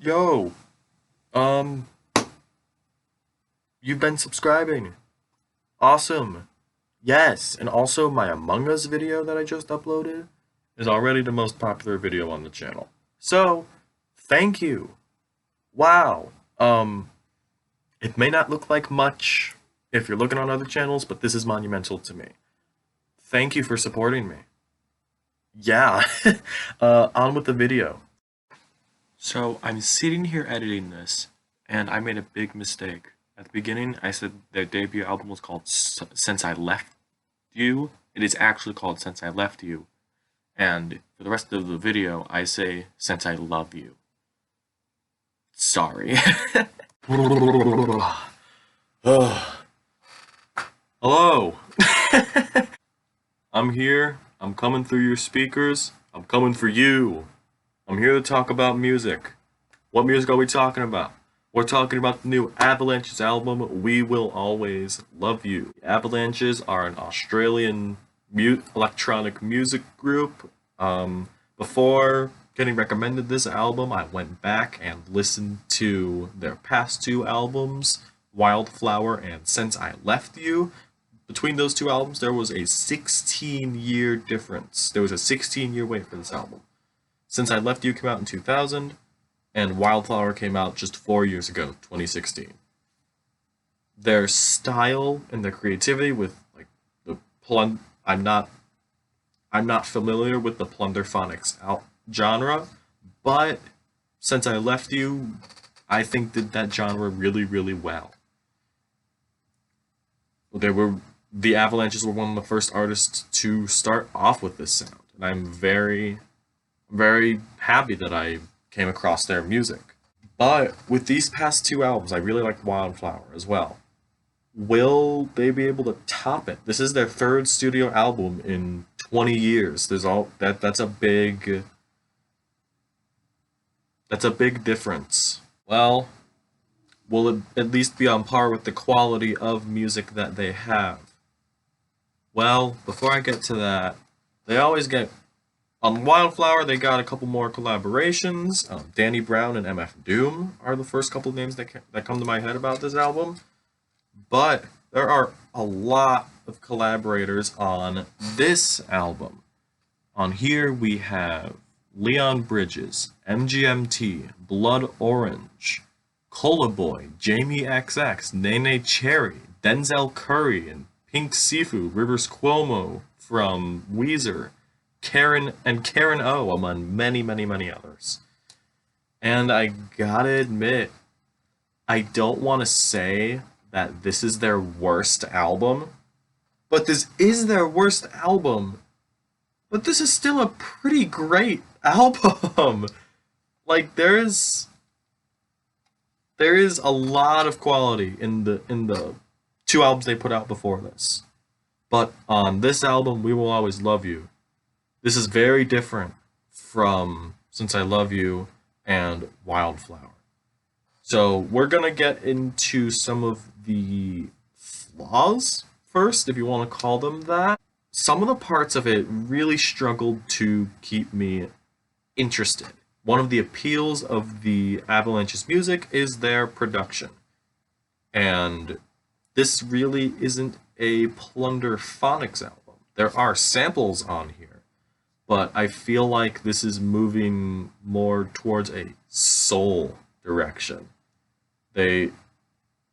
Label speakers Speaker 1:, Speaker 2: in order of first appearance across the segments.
Speaker 1: Yo, um, you've been subscribing. Awesome. Yes, and also my Among Us video that I just uploaded is already the most popular video on the channel. So, thank you. Wow. It may not look like much if you're looking on other channels, but this is monumental to me. Thank you for supporting me. Yeah. On with the video. So I'm sitting here editing this, and I made a big mistake. At the beginning, I said their debut album was called Since I Left You. It is actually called Since I Left You. And for the rest of the video, I say Since I Love You. Sorry. Hello. I'm here. I'm coming through your speakers. I'm coming for you. I'm here to talk about music. What music are we talking about? We're talking about the new Avalanches album, We Will Always Love You. The Avalanches are an Australian electronic music group. Before getting recommended this album, I went back and listened to their past two albums, Wildflower and Since I Left You. Between those two albums, there was a 16-year difference. There was a 16-year wait for this album. Since I Left You came out in 2000, and Wildflower came out just 4 years ago, 2016. Their style and their creativity with like the I'm not familiar with the Plunderphonics genre, but Since I Left You, I think did that genre really, really well. The Avalanches were one of the first artists to start off with this sound, and I'm very, very happy that I came across their music. But with these past two albums, I really like Wildflower as well. Will they be able to top it? This is their third studio album in 20 years. That's a big difference. Well, will it at least be on par with the quality of music that they have? Well, before I get to that, they always get on Wildflower, they got a couple more collaborations. Danny Brown and MF Doom are the first couple of names that come to my head about this album. But there are a lot of collaborators on this album. On here we have Leon Bridges, MGMT, Blood Orange, Cola Boy, Jamie XX, Nene Cherry, Denzel Curry, and Pink Sifu, Rivers Cuomo from Weezer, Karen O, among many, many, many others. And I gotta admit, I don't want to say that this is their worst album, but this is their worst album. But this is still a pretty great album. Like there is a lot of quality in the two albums they put out before this. But on this album, We Will Always Love You, this is very different from Since I Love You and Wildflower. So we're going to get into some of the flaws first, if you want to call them that. Some of the parts of it really struggled to keep me interested. One of the appeals of the Avalanche's music is their production. And this really isn't a Plunderphonics album. There are samples on here, but I feel like this is moving more towards a soul direction. The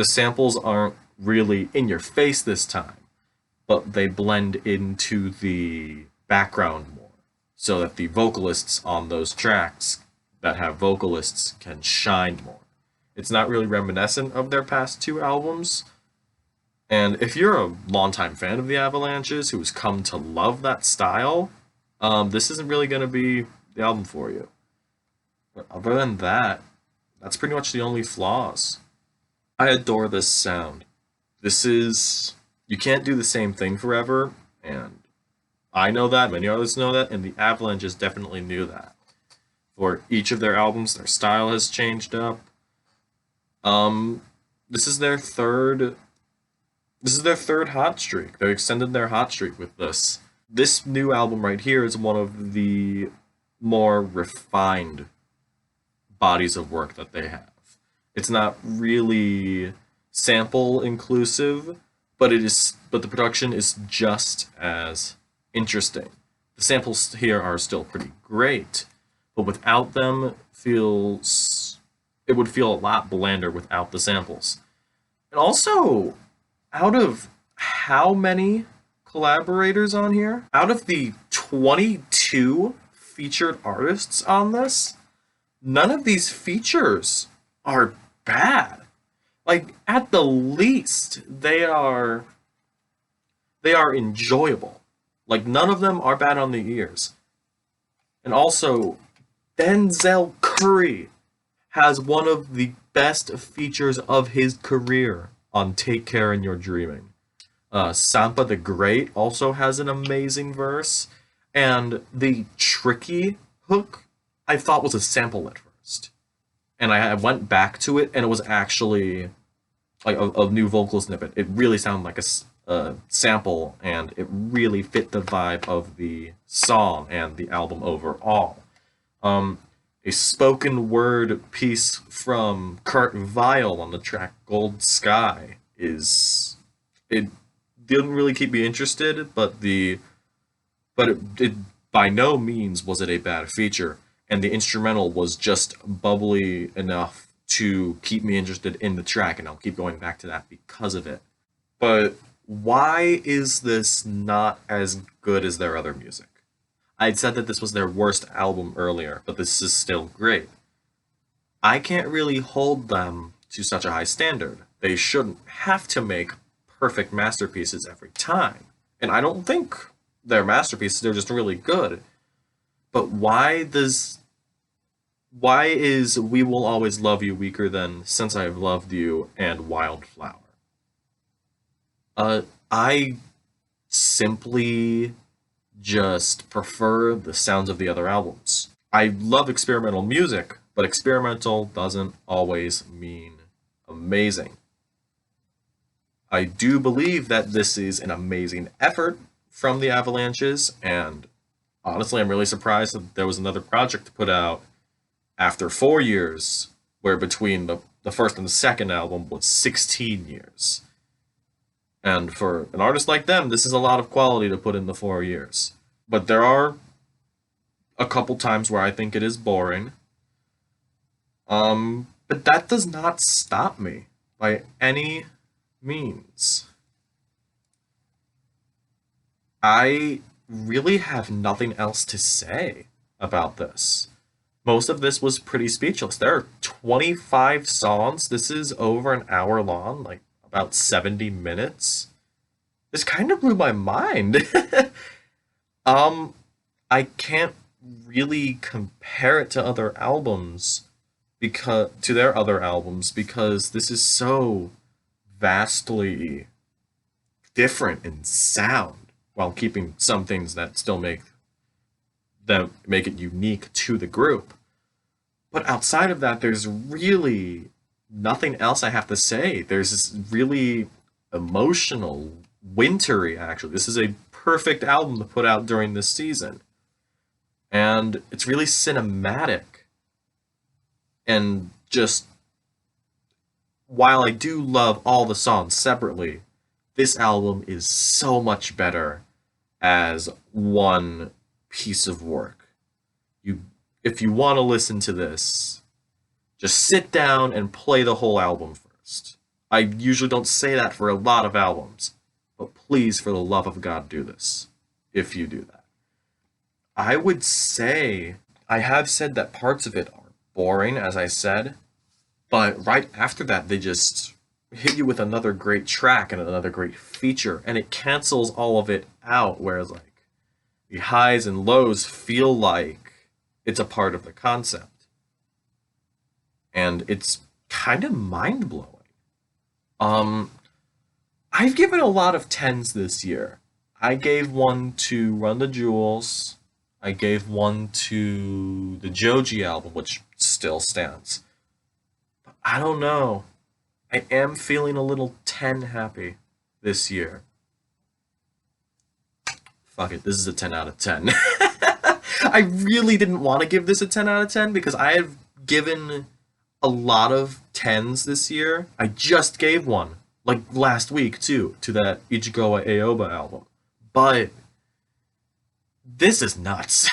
Speaker 1: samples aren't really in your face this time, but they blend into the background more, so that the vocalists on those tracks that have vocalists can shine more. It's not really reminiscent of their past two albums. And if you're a longtime fan of the Avalanches who's come to love that style, this isn't really going to be the album for you. But other than that, that's pretty much the only flaws. I adore this sound. You can't do the same thing forever, and I know that, many others know that, and the Avalanches definitely knew that. For each of their albums, their style has changed up. This is their third hot streak. They extended their hot streak with this. This new album right here is one of the more refined bodies of work that they have. It's not really sample inclusive, but the production is just as interesting. The samples here are still pretty great, but without them it would feel a lot blander without the samples. And also, out of how many collaborators on here? Out of the 22 featured artists on this, none of these features are bad. Like at the least, they are enjoyable. Like none of them are bad on the ears. And also, Denzel Curry has one of the best features of his career on Take Care in Your Dreaming. Sampa the Great also has an amazing verse, and the tricky hook I thought was a sample at first, and I went back to it, and it was actually like a new vocal snippet. It really sounded like a sample, and it really fit the vibe of the song and the album overall. Um, a spoken word piece from Kurt Vile on the track Gold Sky is it didn't really keep me interested, but it by no means was it a bad feature, and the instrumental was just bubbly enough to keep me interested in the track, and I'll keep going back to that because of it. But why is this not as good as their other music? I'd said that this was their worst album earlier, but this is still great. I can't really hold them to such a high standard. They shouldn't have to make perfect masterpieces every time. And I don't think they're masterpieces, they're just really good. But why is We Will Always Love You weaker than Since I Have Loved You and Wildflower? I simply just prefer the sounds of the other albums. I love experimental music, but experimental doesn't always mean amazing. I do believe that this is an amazing effort from the Avalanches, and honestly, I'm really surprised that there was another project to put out after 4 years, where between the first and the second album was 16 years. And for an artist like them, this is a lot of quality to put in the 4 years. But there are a couple times where I think it is boring. But that does not stop me by any means. I really have nothing else to say about this. Most of this was pretty speechless. There are 25 songs. This is over an hour long, like about 70 minutes. This kind of blew my mind. um, I can't really compare it to other albums because to their other albums because this is so vastly different in sound while keeping some things that make it unique to the group. But outside of that, there's really nothing else I have to say. There's this really emotional, wintry, actually. This is a perfect album to put out during this season. And it's really cinematic. And just, while I do love all the songs separately, this album is so much better as one piece of work. If you want to listen to this, just sit down and play the whole album first. I usually don't say that for a lot of albums, but please, for the love of God, do this, if you do that. I would say, I have said that parts of it are boring, as I said, but right after that, they just hit you with another great track and another great feature, and it cancels all of it out, whereas, like, the highs and lows feel like it's a part of the concept. And it's kind of mind-blowing. I've given a lot of 10s this year. I gave one to Run the Jewels. I gave one to the Joji album, which still stands. But I don't know. I am feeling a little 10 happy this year. Fuck it, this is a 10 out of 10. I really didn't want to give this a 10 out of 10 because I have given a lot of 10s this year. I just gave one, like last week too, to that Ichigo Aoba album. But this is nuts.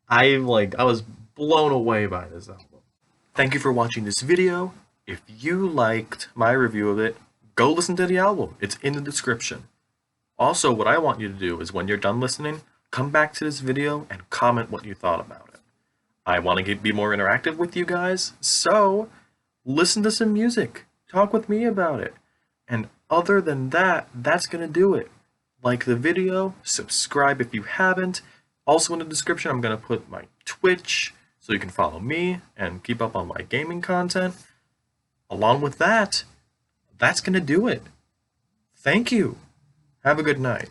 Speaker 1: I was blown away by this album. Thank you for watching this video. If you liked my review of it, go listen to the album. It's in the description. Also, what I want you to do is when you're done listening, come back to this video and comment what you thought about it. I want to be more interactive with you guys, so listen to some music. Talk with me about it. And other than that, that's going to do it. Like the video, subscribe if you haven't. Also in the description, I'm going to put my Twitch, so you can follow me and keep up on my gaming content. Along with that, that's going to do it. Thank you. Have a good night.